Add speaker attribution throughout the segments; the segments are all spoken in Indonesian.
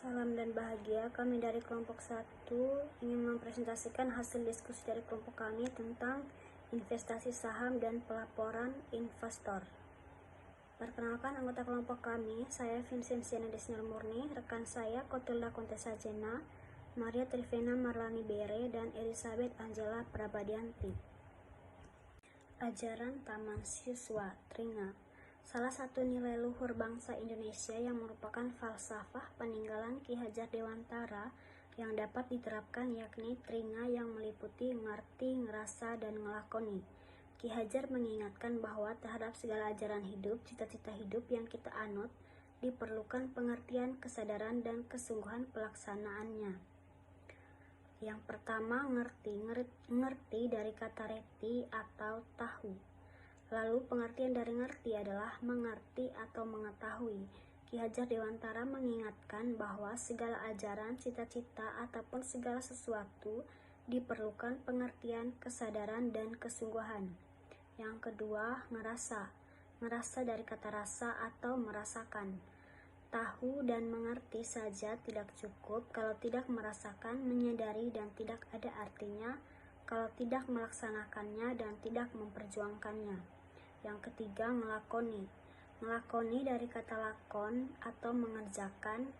Speaker 1: Salam dan bahagia, kami dari kelompok 1 ingin mempresentasikan hasil diskusi dari kelompok kami tentang investasi saham dan pelaporan investor. Perkenalkan anggota kelompok kami, saya Vincent Siana Desnel Murni, rekan saya Kotilda Kontesa Jena, Maria Trivena Marlani Bere, dan Elizabeth Angela Prabadianti. Ajaran Taman Siswa Tringa, salah satu nilai luhur bangsa Indonesia yang merupakan falsafah peninggalan Ki Hajar Dewantara yang dapat diterapkan, yakni tringa yang meliputi ngerti, ngerasa, dan ngelakoni. Ki Hajar mengingatkan bahwa terhadap segala ajaran hidup, cita-cita hidup yang kita anut, diperlukan pengertian, kesadaran, dan kesungguhan pelaksanaannya. Yang pertama, ngerti dari kata reti atau tahu. Lalu pengertian dari ngerti adalah mengerti atau mengetahui. Ki Hajar Dewantara mengingatkan bahwa segala ajaran, cita-cita, ataupun segala sesuatu diperlukan pengertian, kesadaran, dan kesungguhan. Yang kedua, ngerasa. Ngerasa dari kata rasa atau merasakan. Tahu dan mengerti saja tidak cukup kalau tidak merasakan, menyadari, dan tidak ada artinya kalau tidak melaksanakannya dan tidak memperjuangkannya. Yang ketiga, ngelakoni. Ngelakoni dari kata lakon atau mengerjakan.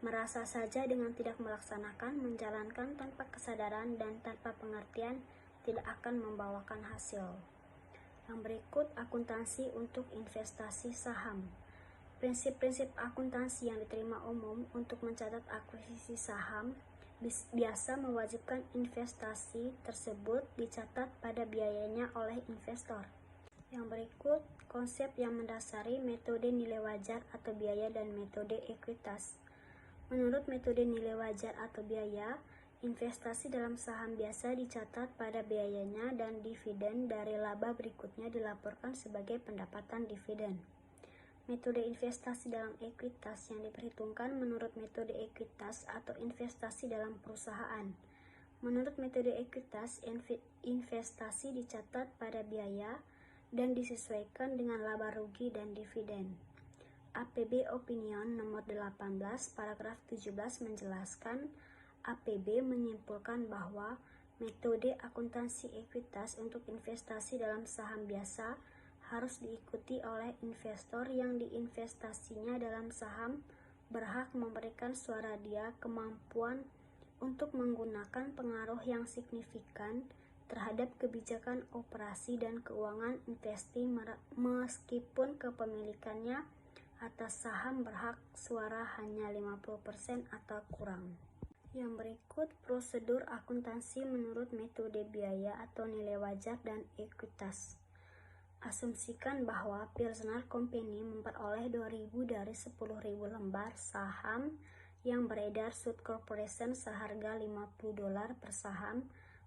Speaker 1: Merasa saja dengan tidak melaksanakan, menjalankan tanpa kesadaran dan tanpa pengertian tidak akan membawakan hasil. Yang berikut, akuntansi untuk investasi saham. Prinsip-prinsip akuntansi yang diterima umum untuk mencatat akuisisi saham biasa mewajibkan investasi tersebut dicatat pada biayanya oleh investor. Yang berikut, konsep yang mendasari metode nilai wajar atau biaya dan metode ekuitas. Menurut metode nilai wajar atau biaya, investasi dalam saham biasa dicatat pada biayanya dan dividen dari laba berikutnya dilaporkan sebagai pendapatan dividen. Metode investasi dalam ekuitas yang diperhitungkan menurut metode ekuitas atau investasi dalam perusahaan. Menurut metode ekuitas, investasi dicatat pada biaya dan disesuaikan dengan laba rugi dan dividen. APB Opinion nomor 18 paragraf 17 menjelaskan, APB menyimpulkan bahwa metode akuntansi ekuitas untuk investasi dalam saham biasa harus diikuti oleh investor yang diinvestasinya dalam saham berhak memberikan suara dia kemampuan untuk menggunakan pengaruh yang signifikan terhadap kebijakan operasi dan keuangan investi meskipun kepemilikannya atas saham berhak suara hanya 50% atau kurang. Yang berikut, prosedur akuntansi menurut metode biaya atau nilai wajar dan ekuitas. Asumsikan bahwa Pilsner Company memperoleh 2.000 dari 10.000 lembar saham yang beredar Sud Corporation seharga $50 per saham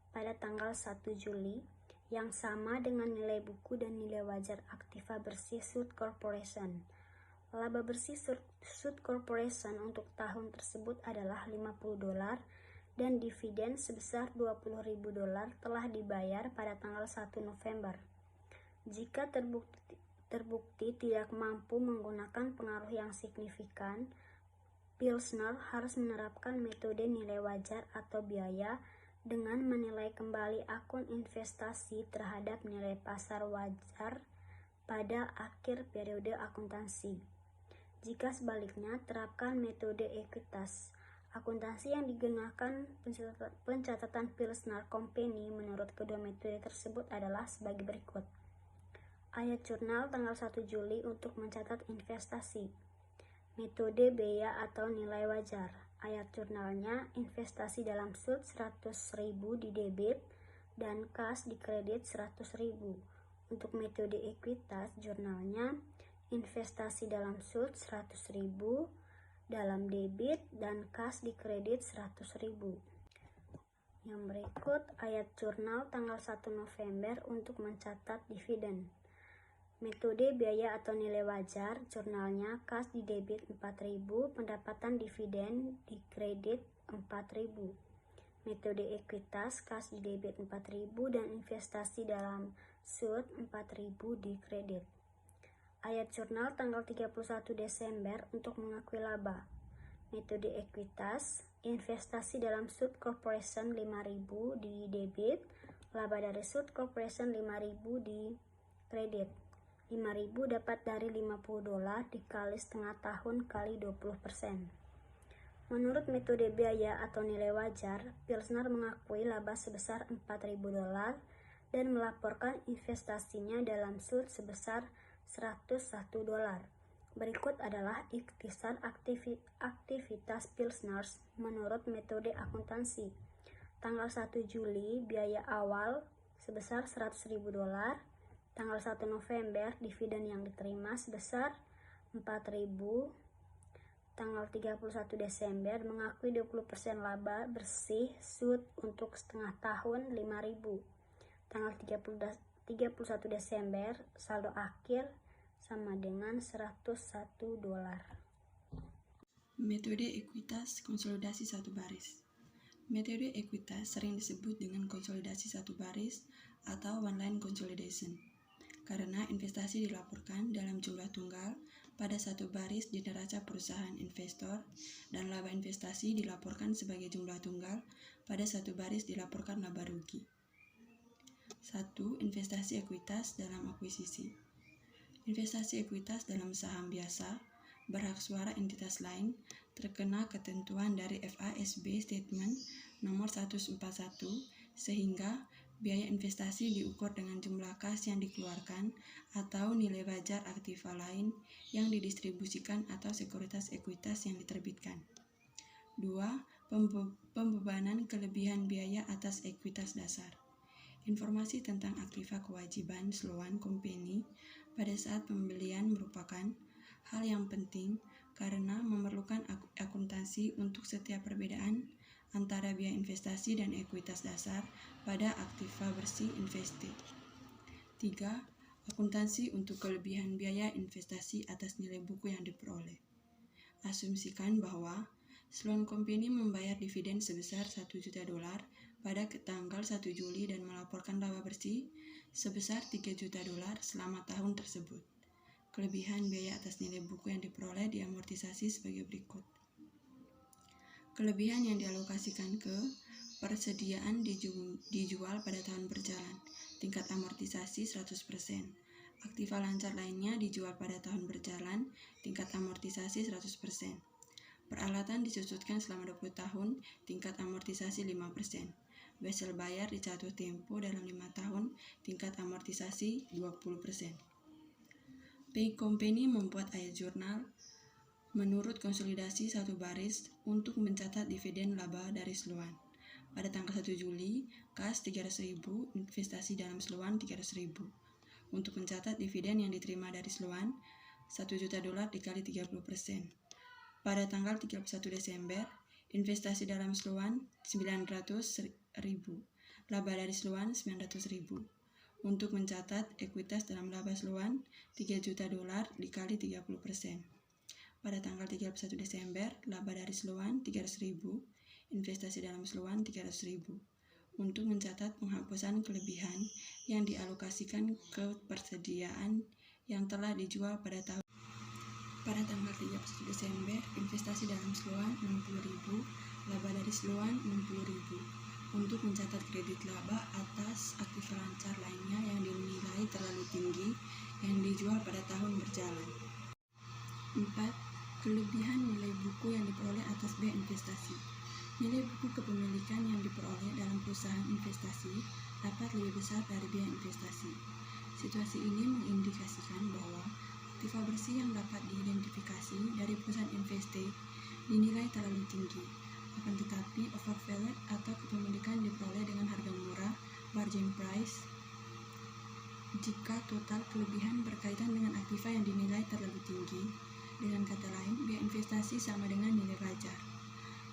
Speaker 1: pada tanggal 1 Juli, yang sama dengan nilai buku dan nilai wajar aktiva bersih Sud Corporation. Laba bersih Sud Corporation untuk tahun tersebut adalah $50 dan dividen sebesar $20.000 telah dibayar pada tanggal 1 November. Jika terbukti tidak mampu menggunakan pengaruh yang signifikan, Pilsner harus menerapkan metode nilai wajar atau biaya dengan menilai kembali akun investasi terhadap nilai pasar wajar pada akhir periode akuntansi. Jika sebaliknya, terapkan metode ekuitas. Akuntansi yang digunakan pencatatan Pilsner Company menurut kedua metode tersebut adalah sebagai berikut. Ayat jurnal tanggal 1 Juli untuk mencatat investasi. Metode biaya atau nilai wajar. Ayat jurnalnya, investasi dalam Sud 100.000 di debit dan kas di kredit 100.000. Untuk metode ekuitas, jurnalnya, investasi dalam Sud 100.000 dalam debit dan kas di kredit 100.000. Yang berikut, ayat jurnal tanggal 1 November untuk mencatat dividen. Metode biaya atau nilai wajar, jurnalnya kas di debit 4.000, pendapatan dividen di kredit 4.000. Metode ekuitas, kas di debit 4.000 dan investasi dalam Sud 4.000 di kredit. Ayat jurnal tanggal 31 Desember untuk mengakui laba. Metode ekuitas, investasi dalam Sud Corporation 5.000 di debit, laba dari Sud Corporation 5.000 di kredit. 5.000 dapat dari $50 dikali setengah tahun kali 20%. Menurut metode biaya atau nilai wajar, Pilsner mengakui laba sebesar $4.000 dan melaporkan investasinya dalam Sud sebesar $101. Berikut adalah ikhtisar aktivitas Pilsner menurut metode akuntansi. Tanggal 1 Juli biaya awal sebesar $100.000. Tanggal 1 November dividen yang diterima sebesar 4.000. Tanggal 31 Desember mengakui 20% laba bersih Sud untuk setengah tahun 5.000. Tanggal 31 Desember saldo akhir sama dengan $101.
Speaker 2: Metode ekuitas konsolidasi satu baris. Metode ekuitas sering disebut dengan konsolidasi satu baris atau one line consolidation karena investasi dilaporkan dalam jumlah tunggal pada satu baris di neraca perusahaan investor dan laba investasi dilaporkan sebagai jumlah tunggal pada satu baris dilaporkan laba rugi. 1. Investasi ekuitas dalam akuisisi. Investasi ekuitas dalam saham biasa berhak suara entitas lain terkena ketentuan dari FASB Statement nomor 141 sehingga biaya investasi diukur dengan jumlah kas yang dikeluarkan atau nilai wajar aktiva lain yang didistribusikan atau sekuritas ekuitas yang diterbitkan. 2. Pembebanan kelebihan biaya atas ekuitas dasar. Informasi tentang aktiva kewajiban Sloan Company pada saat pembelian merupakan hal yang penting karena memerlukan akuntansi untuk setiap perbedaan antara biaya investasi dan ekuitas dasar pada aktiva bersih invested. 3. Akuntansi untuk kelebihan biaya investasi atas nilai buku yang diperoleh. Asumsikan bahwa Sloan Company membayar dividen sebesar $1 juta pada tanggal 1 Juli dan melaporkan laba bersih sebesar $3 juta selama tahun tersebut. Kelebihan biaya atas nilai buku yang diperoleh diamortisasi sebagai berikut. Kelebihan yang dialokasikan ke persediaan dijual pada tahun berjalan, tingkat amortisasi 100%. Aktiva lancar lainnya dijual pada tahun berjalan, tingkat amortisasi 100%. Peralatan disusutkan selama 20 tahun, tingkat amortisasi 5%. Wesel bayar di jatuh tempo dalam 5 tahun, tingkat amortisasi 20%. Pay Company membuat ayat jurnal menurut konsolidasi satu baris untuk mencatat dividen laba dari Sloan. Pada tanggal 1 Juli, kas 300.000, investasi dalam Sloan 300.000. Untuk mencatat dividen yang diterima dari Sloan, $1 juta dikali 30%. Pada tanggal 31 Desember, investasi dalam Sloan 900.000, laba dari Sloan 900.000. Untuk mencatat ekuitas dalam laba Sloan $3 juta dikali 30%. Pada tanggal 31 Desember, laba dari Sloan 300.000, investasi dalam Sloan 300.000. Untuk mencatat penghapusan kelebihan yang dialokasikan ke persediaan yang telah dijual pada tanggal 31 Desember, investasi dalam Sloan 60.000, laba dari Sloan 60.000. Untuk mencatat kredit laba atas aktiva lancar lainnya yang dinilai terlalu tinggi yang dijual pada tahun berjalan. 4. Kelebihan nilai buku yang diperoleh atas biaya investasi. Nilai buku kepemilikan yang diperoleh dalam perusahaan investasi dapat lebih besar dari biaya investasi. Situasi ini mengindikasikan bahwa aktiva bersih yang dapat diidentifikasi dari perusahaan investasi dinilai terlalu tinggi. Akan tetapi overvalued atau kepemilikan diperoleh dengan harga murah bargain price jika total kelebihan berkaitan dengan aktiva yang dinilai terlalu tinggi. Dengan kata lain, biaya investasi sama dengan nilai wajar.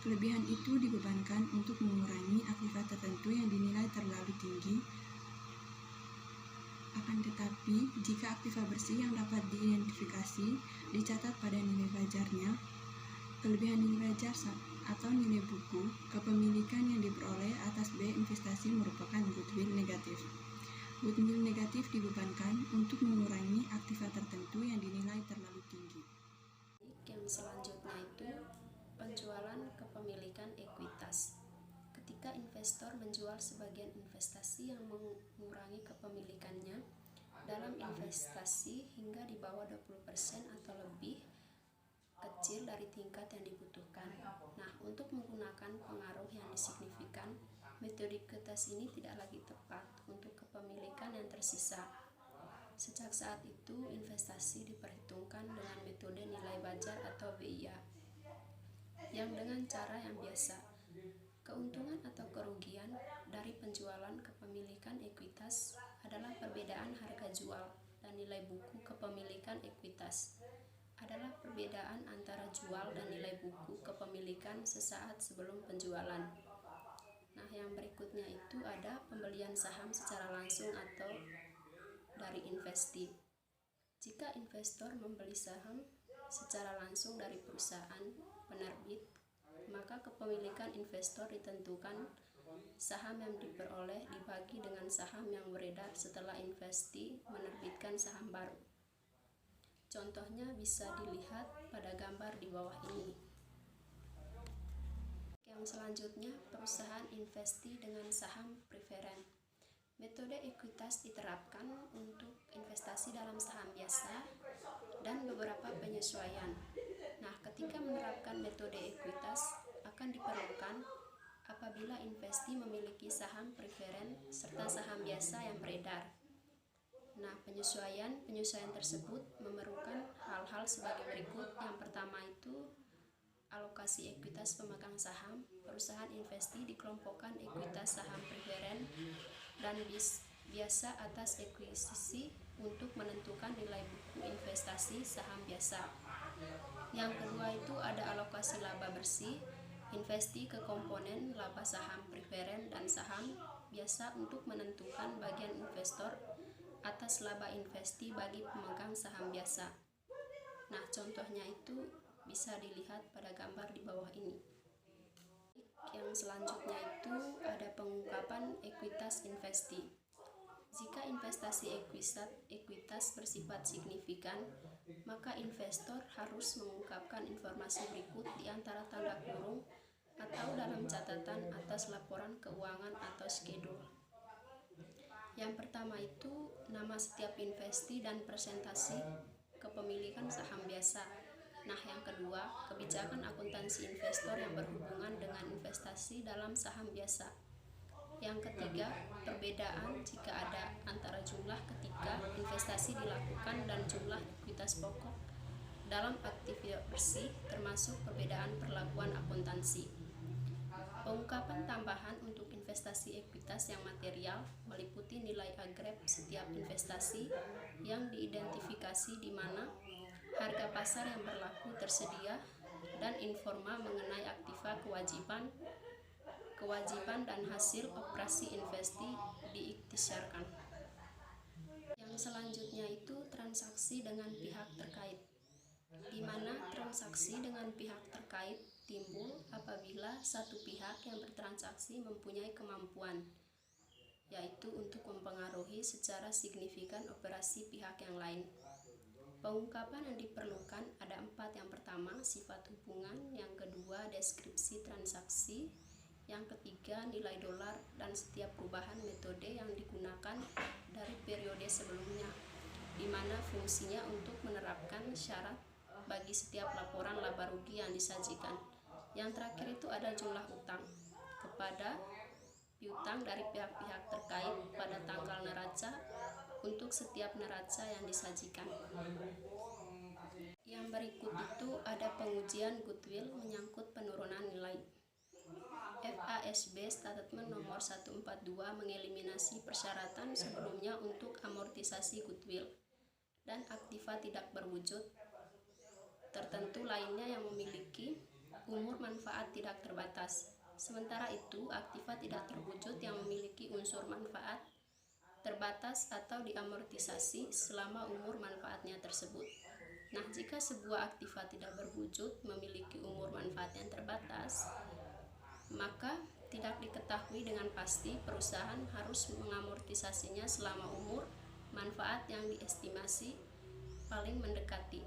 Speaker 2: Kelebihan itu dibebankan untuk mengurangi aktiva tertentu yang dinilai terlalu tinggi. Akan tetapi, jika aktiva bersih yang dapat diidentifikasi dicatat pada nilai wajarnya, kelebihan nilai wajar atau nilai buku kepemilikan yang diperoleh atas biaya investasi merupakan goodwill negatif. Goodwill negatif dibebankan untuk mengurangi aktiva tertentu yang dinilai terlalu tinggi.
Speaker 1: Yang selanjutnya itu
Speaker 3: investor menjual sebagian investasi yang mengurangi kepemilikannya dalam investasi hingga di bawah 20% atau lebih kecil dari tingkat yang dibutuhkan. Nah, untuk menggunakan pengaruh yang signifikan, metode ekuitas ini tidak lagi tepat untuk kepemilikan yang tersisa. Sejak saat itu, investasi diperhitungkan dengan metode nilai wajar atau WIA, yang dengan cara yang biasa. Keuntungan atau kerugian dari penjualan kepemilikan ekuitas adalah perbedaan harga jual, dan nilai buku kepemilikan ekuitas adalah perbedaan antara jual dan nilai buku kepemilikan sesaat sebelum penjualan. Nah, yang berikutnya itu ada pembelian saham secara langsung atau dari investi. Jika investor membeli saham secara langsung dari perusahaan penerbit, maka kepemilikan investor ditentukan. Saham yang diperoleh dibagi dengan saham yang beredar setelah investi menerbitkan saham baru. Contohnya bisa dilihat pada gambar di bawah ini. Yang selanjutnya, perusahaan investi dengan saham preferen. Metode ekuitas diterapkan untuk investasi dalam saham biasa dan beberapa penyesuaian. Nah, ketika menerapkan metode ekuitas akan diperlukan apabila investi memiliki saham preferen serta saham biasa yang beredar. Nah, penyesuaian tersebut memerlukan hal-hal sebagai berikut. Yang pertama itu alokasi ekuitas pemegang saham. Perusahaan investi dikelompokkan ekuitas saham preferen dan biasa atas ekuisisi untuk menentukan nilai buku investasi saham biasa. Yang kedua itu ada alokasi laba bersih. Investi ke komponen laba saham preferen dan saham biasa untuk menentukan bagian investor atas laba investi bagi pemegang saham biasa. Nah, contohnya itu bisa dilihat pada gambar di bawah ini. Yang selanjutnya itu ada pengungkapan ekuitas investi. Jika investasi ekuitas bersifat signifikan, maka investor harus mengungkapkan informasi berikut di antara tanda kurung atau dalam catatan atas laporan keuangan atau skedul. Yang pertama itu nama setiap investi dan presentasi kepemilikan saham biasa. Nah, yang kedua, kebijakan akuntansi investor yang berhubungan dengan investasi dalam saham biasa. Yang ketiga, perbedaan jika ada antara jumlah ketika investasi dilakukan dan jumlah ekuitas pokok dalam aktivitas bersih, termasuk perbedaan perlakuan akuntansi. Pengungkapan tambahan untuk investasi ekuitas yang material meliputi nilai agreg setiap investasi yang diidentifikasi di mana harga pasar yang berlaku tersedia dan informa mengenai aktiva kewajiban dan hasil operasi investi diikhtisarkan. Yang selanjutnya itu transaksi dengan pihak terkait, di mana transaksi dengan pihak terkait timbul apabila satu pihak yang bertransaksi mempunyai kemampuan, yaitu untuk mempengaruhi secara signifikan operasi pihak yang lain. Pengungkapan yang diperlukan ada 4. Yang pertama, sifat hubungan. Yang kedua, deskripsi transaksi. Yang ketiga, nilai dolar dan setiap perubahan metode yang digunakan dari periode sebelumnya, di mana fungsinya untuk menerapkan syarat bagi setiap laporan laba rugi yang disajikan. Yang terakhir itu ada jumlah utang kepada piutang dari pihak-pihak terkait pada tanggal neraca untuk setiap neraca yang disajikan. Yang berikut itu ada pengujian goodwill menyangkut penurunan nilai. FASB Statement Nomor 142 mengeliminasi persyaratan sebelumnya untuk amortisasi goodwill dan aktiva tidak berwujud tertentu lainnya yang memiliki umur manfaat tidak terbatas. Sementara itu, aktiva tidak terwujud yang memiliki unsur manfaat terbatas atau diamortisasi selama umur manfaatnya tersebut. Nah, jika sebuah aktiva tidak berwujud memiliki umur manfaat yang terbatas, maka tidak diketahui dengan pasti perusahaan harus mengamortisasinya selama umur manfaat yang diestimasi paling mendekati.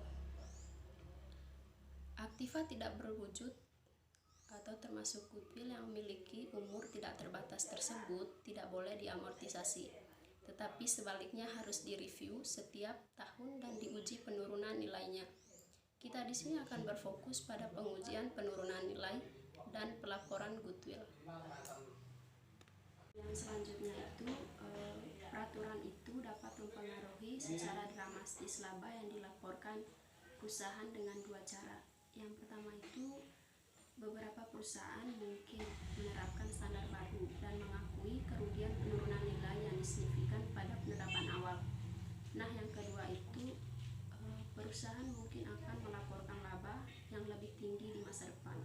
Speaker 3: Aktiva tidak berwujud atau termasuk goodwill yang memiliki umur tidak terbatas tersebut tidak boleh diamortisasi, tetapi sebaliknya harus direview setiap tahun dan diuji penurunan nilainya. Kita di sini akan berfokus pada pengujian penurunan nilai dan pelaporan goodwill. Yang selanjutnya itu peraturan itu dapat mempengaruhi secara dramatis laba yang dilaporkan perusahaan dengan dua cara. Yang pertama itu beberapa perusahaan mungkin menerapkan standar baru dan mengakui kerugian penurunan nilai yang signifikan pada penerapan awal. Nah, yang kedua itu perusahaan mungkin akan melaporkan laba yang lebih tinggi di masa depan.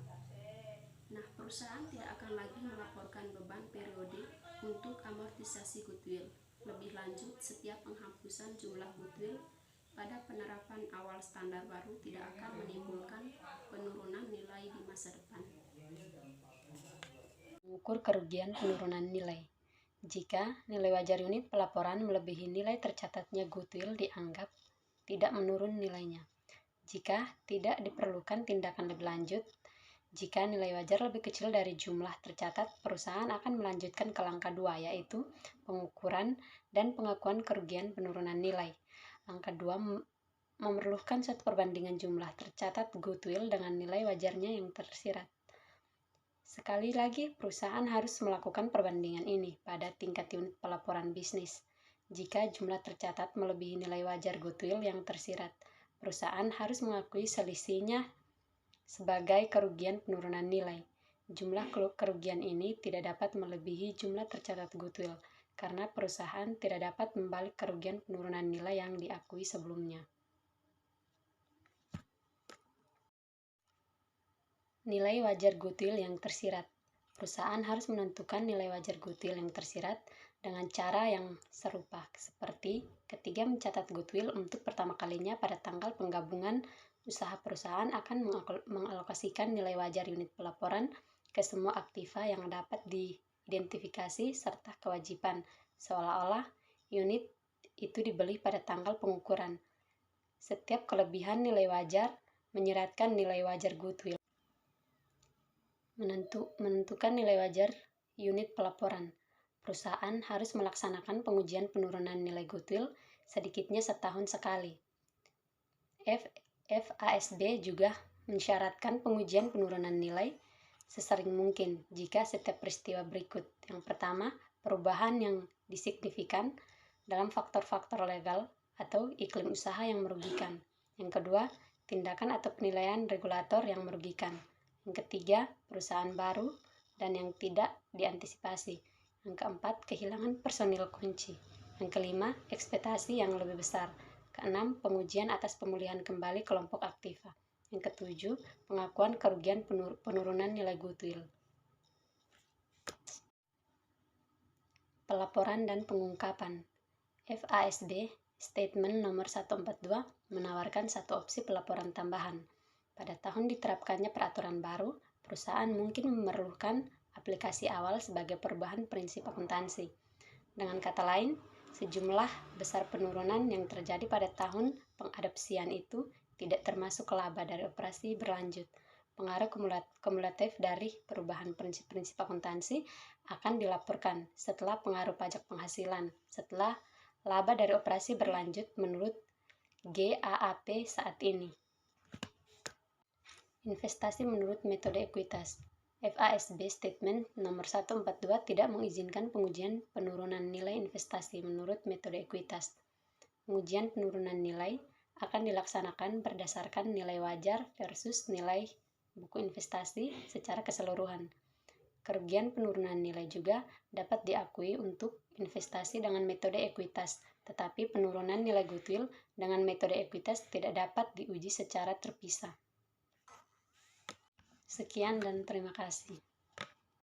Speaker 3: Nah, perusahaan tidak akan lagi melaporkan beban periodik untuk amortisasi goodwill. Lebih lanjut, setiap penghapusan jumlah goodwill pada penerapan awal standar baru tidak akan menimbulkan penurunan nilai di masa depan.
Speaker 4: Mengukur kerugian penurunan nilai. Jika nilai wajar unit pelaporan melebihi nilai tercatatnya goodwill dianggap tidak menurun nilainya. Jika tidak diperlukan tindakan lebih lanjut, jika nilai wajar lebih kecil dari jumlah tercatat, perusahaan akan melanjutkan ke langkah 2, yaitu pengukuran dan pengakuan kerugian penurunan nilai. Langkah 2 memerlukan suatu perbandingan jumlah tercatat goodwill dengan nilai wajarnya yang tersirat. Sekali lagi, perusahaan harus melakukan perbandingan ini pada tingkat unit pelaporan bisnis. Jika jumlah tercatat melebihi nilai wajar goodwill yang tersirat, perusahaan harus mengakui selisihnya sebagai kerugian penurunan nilai. Jumlah kerugian ini tidak dapat melebihi jumlah tercatat goodwill, karena perusahaan tidak dapat membalik kerugian penurunan nilai yang diakui sebelumnya. Nilai wajar goodwill yang tersirat. Perusahaan harus menentukan nilai wajar goodwill yang tersirat dengan cara yang serupa, seperti ketika mencatat goodwill untuk pertama kalinya pada tanggal penggabungan usaha. Perusahaan akan mengalokasikan nilai wajar unit pelaporan ke semua aktiva yang dapat diidentifikasi serta kewajiban, seolah-olah unit itu dibeli pada tanggal pengukuran. Setiap kelebihan nilai wajar menyeratkan nilai wajar goodwill. Menentukan nilai wajar unit pelaporan. Perusahaan harus melaksanakan pengujian penurunan nilai goodwill sedikitnya setahun sekali. FASB juga mensyaratkan pengujian penurunan nilai sesering mungkin jika setiap peristiwa berikut. Yang pertama, perubahan yang signifikan dalam faktor-faktor legal atau iklim usaha yang merugikan. Yang kedua, tindakan atau penilaian regulator yang merugikan. Yang ketiga, perusahaan baru dan yang tidak diantisipasi. Yang keempat, kehilangan personil kunci. Yang kelima, ekspektasi yang lebih besar. Keenam, pengujian atas pemulihan kembali kelompok aktiva. Yang ketujuh, pengakuan kerugian penurunan nilai goodwill. Pelaporan dan pengungkapan. FASB Statement nomor 142 menawarkan satu opsi pelaporan tambahan. Pada tahun diterapkannya peraturan baru, perusahaan mungkin memerlukan aplikasi awal sebagai perubahan prinsip akuntansi. Dengan kata lain, sejumlah besar penurunan yang terjadi pada tahun pengadopsian itu tidak termasuk laba dari operasi berlanjut. Pengaruh kumulatif dari perubahan prinsip-prinsip akuntansi akan dilaporkan setelah pengaruh pajak penghasilan, setelah laba dari operasi berlanjut menurut GAAP saat ini. Investasi menurut metode ekuitas. FASB Statement nomor 142 tidak mengizinkan pengujian penurunan nilai investasi menurut metode ekuitas. Pengujian penurunan nilai akan dilaksanakan berdasarkan nilai wajar versus nilai buku investasi secara keseluruhan. Kerugian penurunan nilai juga dapat diakui untuk investasi dengan metode ekuitas, tetapi penurunan nilai goodwill dengan metode ekuitas tidak dapat diuji secara terpisah. Sekian dan terima kasih.